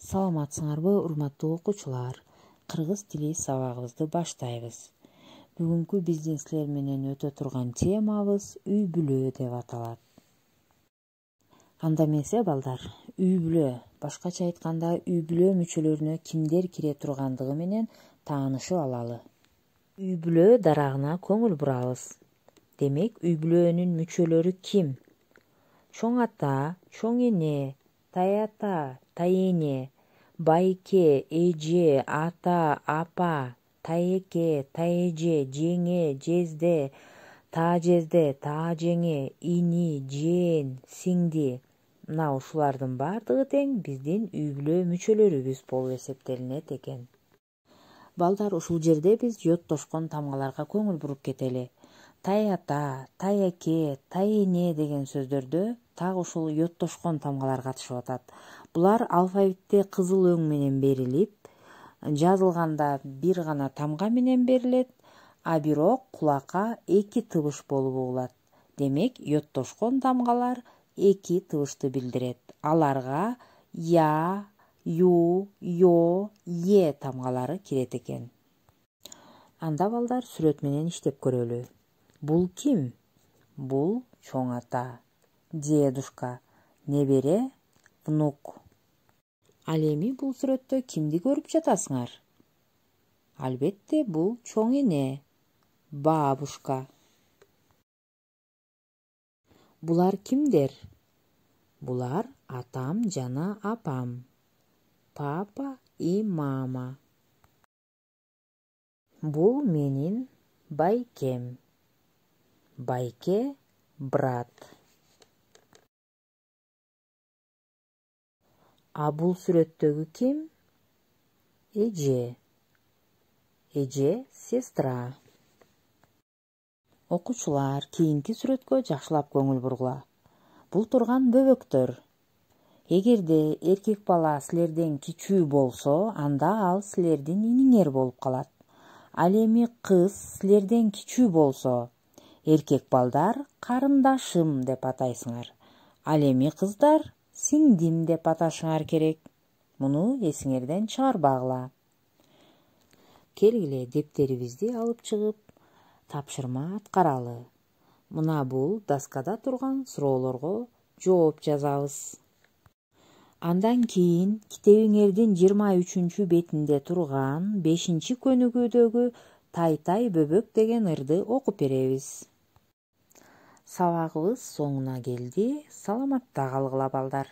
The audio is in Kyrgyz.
Саламатсыңарбы, урматтуу окуучулар? Кыргыз тили сабагыбызды баштайбыз. Бүгүнкү биздин силер менен өтө турган темабыз үй бүлө деп аталат. Анда эмесе балдар, үй бүлө, башкача айтканда үй бүлө мүчөлөрүнө кимдер кире тургандыгы менен таанышып алалы. Үй бүлө дарагына көңүл бурабыз. Демек, үй бүлөнүн мүчөлөрү ким? Чоң ата, чоң эне, тайата, тайэне, байке, эже, ата, апа, тайэке, тайэже, жеңе, жезде, таажеңе, ини, жээн, сиңди. Мына ушулардын баардыгы тең биздин үй бүлө мүчөлөрүбүз болуп эсептелинет экен. Балдар, ушул жерде биз жоттошкон тамгаларга көңүл буруп кетели. Тайата, тайэке, тайэне деген сөздөрдө так ушул жоттошкон тамгалар катышып атат. Булар алфавитте кызыл өң менен берилип, жазылганда бир гана тамга менен берилет, а бирок кулакка эки тыбыш болуп угулат. Демек, жоттошкон тамгалар эки тыбышты билдирет. Аларга я, ю, йо, е тамгалары кирет экен. Анда балдар сүрөт менен иштеп көрөлү. Бул ким? Бул чоң ата, дедушка, небере, внук. Ал эми бул сүрөттө кимди көрүп жатасыңар? Албетте, бул чоң эне, бабушка. Булар кимдер? Булар атам жана апам, папа и мама. Бул менин байкем. Байке — брат. А бул сүрөттөгү ким? Эже. Эже — сестра. Окуучулар, кийинки сүрөткө жакшылап көңүл бургула. Бул турган бөбөктөр. Эгерде эркек бала силерден кичүү болсо, анда ал силердин иниңер болуп калат. Ал эми кыз силерден кичүү болсо, эркек балдар карындашым деп атайсыңар. Ал эми кыздар сиңдим деп аташыңар керек. Муну эсиңерден чыгарбагыла. Келгиле, дептерибизди алып чыгып, тапшырма аткаралы. Мына бул доскада турган суроолорго жооп жазабыз. Андан кийин китебиңердин 23 бетинде турган 5-көнүгүүдөгү Тай-тай бөбөк деген ырды окуп беребиз. Сабагыбыз соңуна келди. Саламатта калгыла балдар.